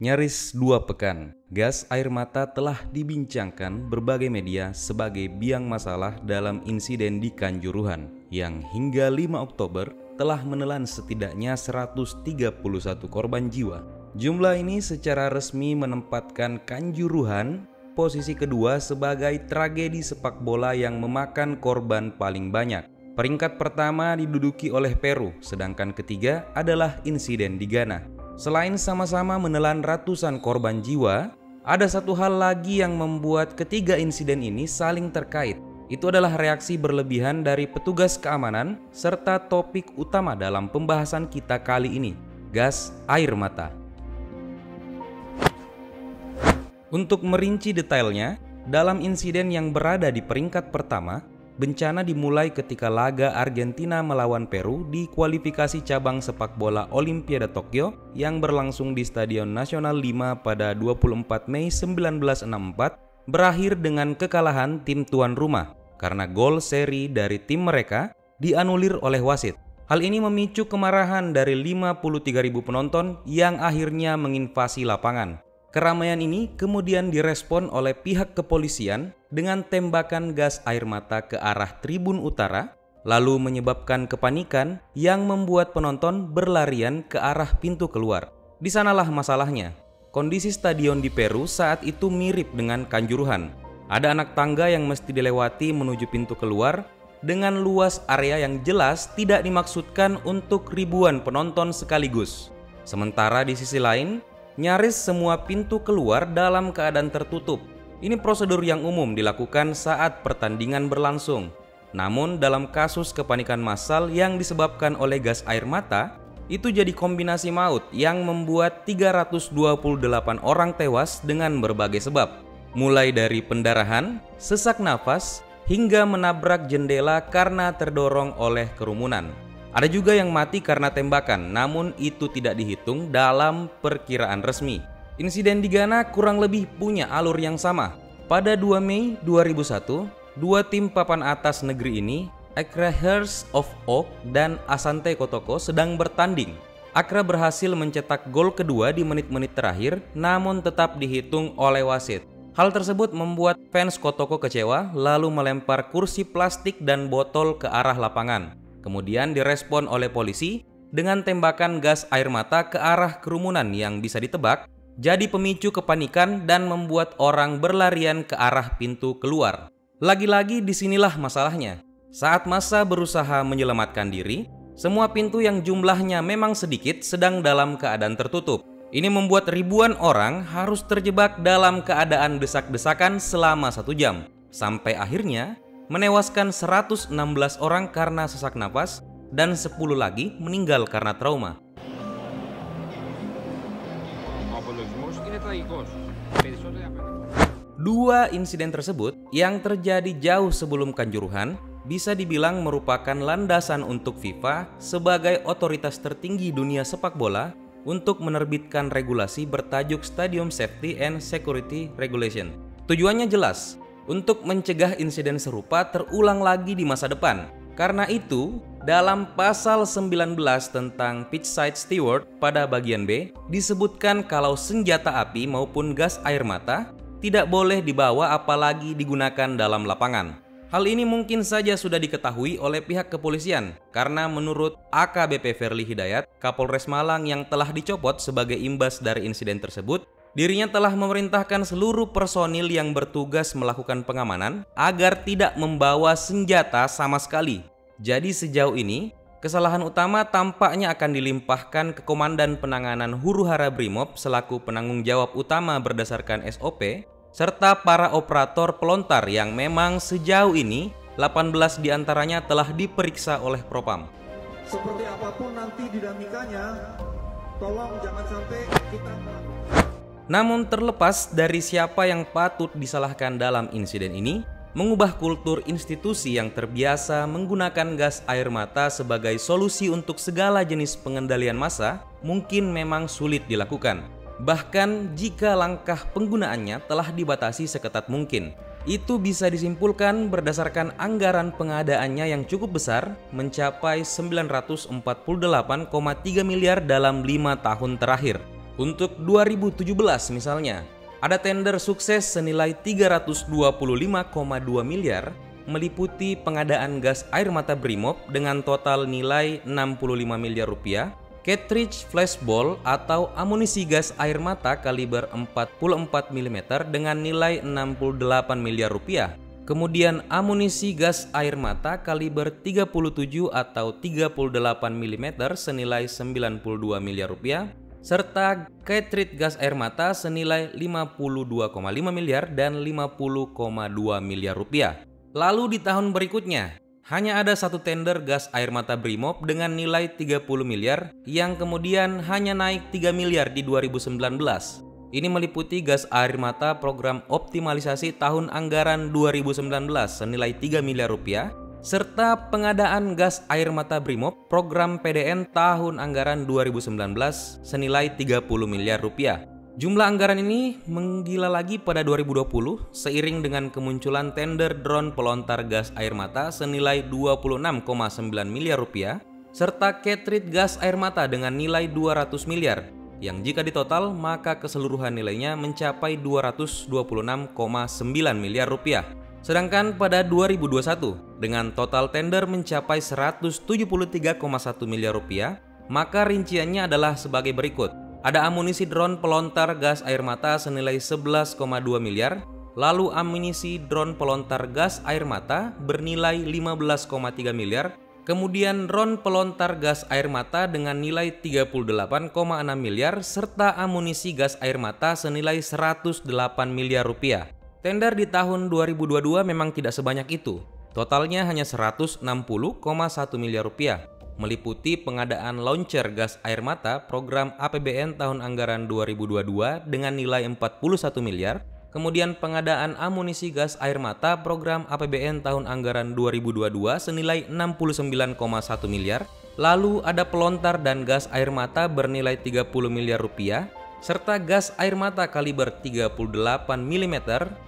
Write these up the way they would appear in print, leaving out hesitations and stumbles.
Nyaris 2 pekan, gas air mata telah dibincangkan berbagai media sebagai biang masalah dalam insiden di Kanjuruhan yang hingga 5 Oktober telah menelan setidaknya 131 korban jiwa. Jumlah ini secara resmi menempatkan Kanjuruhan posisi kedua sebagai tragedi sepak bola yang memakan korban paling banyak. Peringkat pertama diduduki oleh Peru, sedangkan ketiga adalah insiden di Ghana. Selain sama-sama menelan ratusan korban jiwa, ada satu hal lagi yang membuat ketiga insiden ini saling terkait. Itu adalah reaksi berlebihan dari petugas keamanan serta topik utama dalam pembahasan kita kali ini, gas air mata. Untuk merinci detailnya, dalam insiden yang berada di peringkat pertama, bencana dimulai ketika laga Argentina melawan Peru di kualifikasi cabang sepak bola Olimpiade Tokyo yang berlangsung di Stadion Nasional 5 pada 24 Mei 1964 berakhir dengan kekalahan tim tuan rumah karena gol seri dari tim mereka dianulir oleh wasit. Hal ini memicu kemarahan dari 53.000 penonton yang akhirnya menginvasi lapangan. Keramaian ini kemudian direspon oleh pihak kepolisian dengan tembakan gas air mata ke arah tribun utara, lalu menyebabkan kepanikan yang membuat penonton berlarian ke arah pintu keluar. Di sanalah masalahnya. Kondisi stadion di Peru saat itu mirip dengan Kanjuruhan. Ada anak tangga yang mesti dilewati menuju pintu keluar dengan luas area yang jelas tidak dimaksudkan untuk ribuan penonton sekaligus. Sementara di sisi lain, nyaris semua pintu keluar dalam keadaan tertutup. Ini prosedur yang umum dilakukan saat pertandingan berlangsung. Namun dalam kasus kepanikan massal yang disebabkan oleh gas air mata, itu jadi kombinasi maut yang membuat 328 orang tewas dengan berbagai sebab. Mulai dari pendarahan, sesak nafas, hingga menabrak jendela karena terdorong oleh kerumunan. Ada juga yang mati karena tembakan, namun itu tidak dihitung dalam perkiraan resmi. Insiden di Ghana kurang lebih punya alur yang sama. Pada 2 Mei 2001, dua tim papan atas negeri ini, Accra Hearts of Oak dan Asante Kotoko sedang bertanding. Accra berhasil mencetak gol kedua di menit-menit terakhir, namun tetap dihitung oleh wasit. Hal tersebut membuat fans Kotoko kecewa, lalu melempar kursi plastik dan botol ke arah lapangan. Kemudian direspon oleh polisi dengan tembakan gas air mata ke arah kerumunan yang bisa ditebak jadi pemicu kepanikan dan membuat orang berlarian ke arah pintu keluar. Lagi-lagi disinilah masalahnya. Saat massa berusaha menyelamatkan diri, semua pintu yang jumlahnya memang sedikit sedang dalam keadaan tertutup. Ini membuat ribuan orang harus terjebak dalam keadaan desak-desakan selama 1 jam. Sampai akhirnya menewaskan 116 orang karena sesak napas dan 10 lagi meninggal karena trauma. Dua insiden tersebut yang terjadi jauh sebelum Kanjuruhan bisa dibilang merupakan landasan untuk FIFA sebagai otoritas tertinggi dunia sepak bola untuk menerbitkan regulasi bertajuk Stadium Safety and Security Regulation. Tujuannya jelas, untuk mencegah insiden serupa terulang lagi di masa depan. Karena itu, dalam pasal 19 tentang Pitchside Steward pada bagian B, disebutkan kalau senjata api maupun gas air mata tidak boleh dibawa apalagi digunakan dalam lapangan. Hal ini mungkin saja sudah diketahui oleh pihak kepolisian, karena menurut AKBP Verly Hidayat, Kapolres Malang yang telah dicopot sebagai imbas dari insiden tersebut, dirinya telah memerintahkan seluruh personil yang bertugas melakukan pengamanan agar tidak membawa senjata sama sekali. Jadi sejauh ini, kesalahan utama tampaknya akan dilimpahkan ke Komandan Penanganan Huru-Hara Brimob selaku penanggung jawab utama berdasarkan SOP, serta para operator pelontar yang memang sejauh ini 18 diantaranya telah diperiksa oleh Propam. Seperti apapun nanti dinamikanya, tolong jangan sampai kita... Namun terlepas dari siapa yang patut disalahkan dalam insiden ini, mengubah kultur institusi yang terbiasa menggunakan gas air mata sebagai solusi untuk segala jenis pengendalian massa mungkin memang sulit dilakukan. Bahkan jika langkah penggunaannya telah dibatasi seketat mungkin. Itu bisa disimpulkan berdasarkan anggaran pengadaannya yang cukup besar, mencapai 948,3 miliar dalam 5 tahun terakhir. Untuk 2017 misalnya, ada tender sukses senilai 325,2 miliar meliputi pengadaan gas air mata Brimob dengan total nilai 65 miliar rupiah, cartridge flashball atau amunisi gas air mata kaliber 44 mm dengan nilai 68 miliar rupiah. Kemudian amunisi gas air mata kaliber 37 atau 38 mm senilai 92 miliar rupiah, serta cartridge gas air mata senilai 52,5 miliar dan 50,2 miliar rupiah. Lalu di tahun berikutnya, hanya ada satu tender gas air mata Brimob dengan nilai 30 miliar yang kemudian hanya naik 3 miliar di 2019. Ini meliputi gas air mata program optimalisasi tahun anggaran 2019 senilai 3 miliar rupiah, serta pengadaan gas air mata Brimob program PDN tahun anggaran 2019 senilai 30 miliar rupiah. Jumlah anggaran ini menggila lagi pada 2020 seiring dengan kemunculan tender drone pelontar gas air mata senilai 26,9 miliar rupiah serta cartridge gas air mata dengan nilai 200 miliar yang jika ditotal maka keseluruhan nilainya mencapai 226,9 miliar rupiah. Sedangkan pada 2021 dengan total tender mencapai 173,1 miliar rupiah, maka rinciannya adalah sebagai berikut. Ada amunisi drone pelontar gas air mata senilai 11,2 miliar, lalu amunisi drone pelontar gas air mata bernilai 15,3 miliar, kemudian drone pelontar gas air mata dengan nilai 38,6 miliar, serta amunisi gas air mata senilai 108 miliar rupiah. Tender di tahun 2022 memang tidak sebanyak itu, totalnya hanya 160,1 miliar rupiah. Meliputi pengadaan launcher gas air mata program APBN tahun anggaran 2022 dengan nilai 41 miliar, kemudian pengadaan amunisi gas air mata program APBN tahun anggaran 2022 senilai 69,1 miliar, lalu ada pelontar dan gas air mata bernilai 30 miliar rupiah, serta gas air mata kaliber 38 mm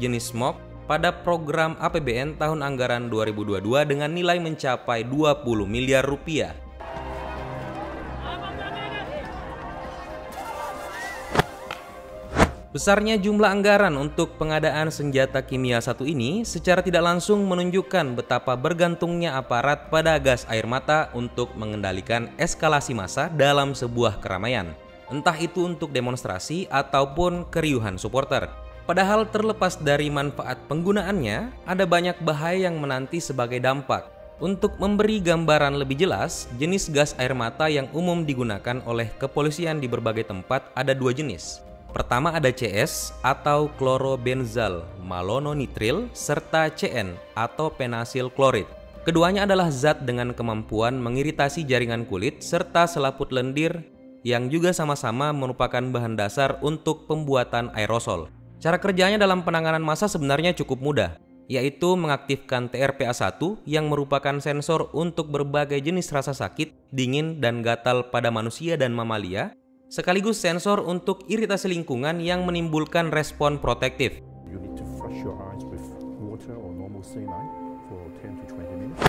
jenis MOK pada program APBN tahun anggaran 2022 dengan nilai mencapai 20 miliar rupiah. Besarnya jumlah anggaran untuk pengadaan senjata kimia satu ini secara tidak langsung menunjukkan betapa bergantungnya aparat pada gas air mata untuk mengendalikan eskalasi massa dalam sebuah keramaian, entah itu untuk demonstrasi ataupun keriuhan supporter. Padahal terlepas dari manfaat penggunaannya, ada banyak bahaya yang menanti sebagai dampak. Untuk memberi gambaran lebih jelas, jenis gas air mata yang umum digunakan oleh kepolisian di berbagai tempat ada dua jenis. Pertama ada CS atau klorobenzal malononitril serta CN atau penasil klorid. Keduanya adalah zat dengan kemampuan mengiritasi jaringan kulit serta selaput lendir yang juga sama-sama merupakan bahan dasar untuk pembuatan aerosol. Cara kerjanya dalam penanganan massa sebenarnya cukup mudah, yaitu mengaktifkan TRPA1 yang merupakan sensor untuk berbagai jenis rasa sakit, dingin, dan gatal pada manusia dan mamalia, sekaligus sensor untuk iritasi lingkungan yang menimbulkan respon protektif. You need to flush your eyes with water or normal saline for 10 to 20 minutes.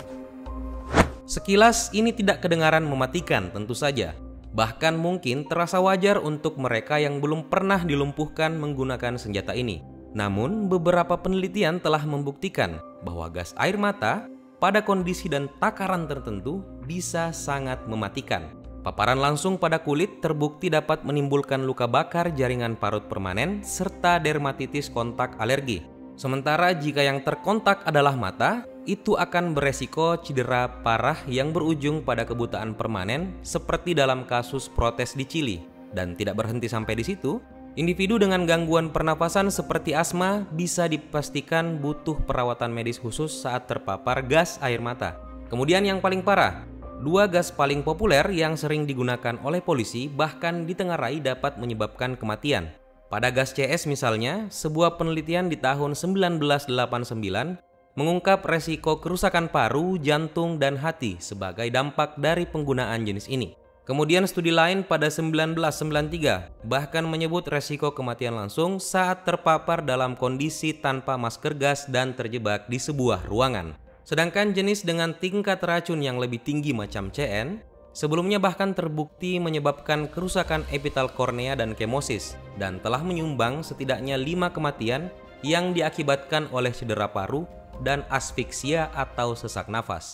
Sekilas ini tidak kedengaran mematikan tentu saja. Bahkan mungkin terasa wajar untuk mereka yang belum pernah dilumpuhkan menggunakan senjata ini. Namun, beberapa penelitian telah membuktikan bahwa gas air mata pada kondisi dan takaran tertentu bisa sangat mematikan. Paparan langsung pada kulit terbukti dapat menimbulkan luka bakar jaringan parut permanen serta dermatitis kontak alergi. Sementara jika yang terkontak adalah mata, itu akan beresiko cedera parah yang berujung pada kebutaan permanen seperti dalam kasus protes di Chili. Dan tidak berhenti sampai di situ, individu dengan gangguan pernapasan seperti asma bisa dipastikan butuh perawatan medis khusus saat terpapar gas air mata. Kemudian yang paling parah, dua gas paling populer yang sering digunakan oleh polisi bahkan ditengarai dapat menyebabkan kematian. Pada gas CS misalnya, sebuah penelitian di tahun 1989 mengungkap resiko kerusakan paru, jantung, dan hati sebagai dampak dari penggunaan jenis ini. Kemudian studi lain pada 1993 bahkan menyebut resiko kematian langsung saat terpapar dalam kondisi tanpa masker gas dan terjebak di sebuah ruangan. Sedangkan jenis dengan tingkat racun yang lebih tinggi macam CN Sebelumnya bahkan terbukti menyebabkan kerusakan epitel kornea dan kemosis, dan telah menyumbang setidaknya 5 kematian yang diakibatkan oleh cedera paru dan asfiksia atau sesak nafas.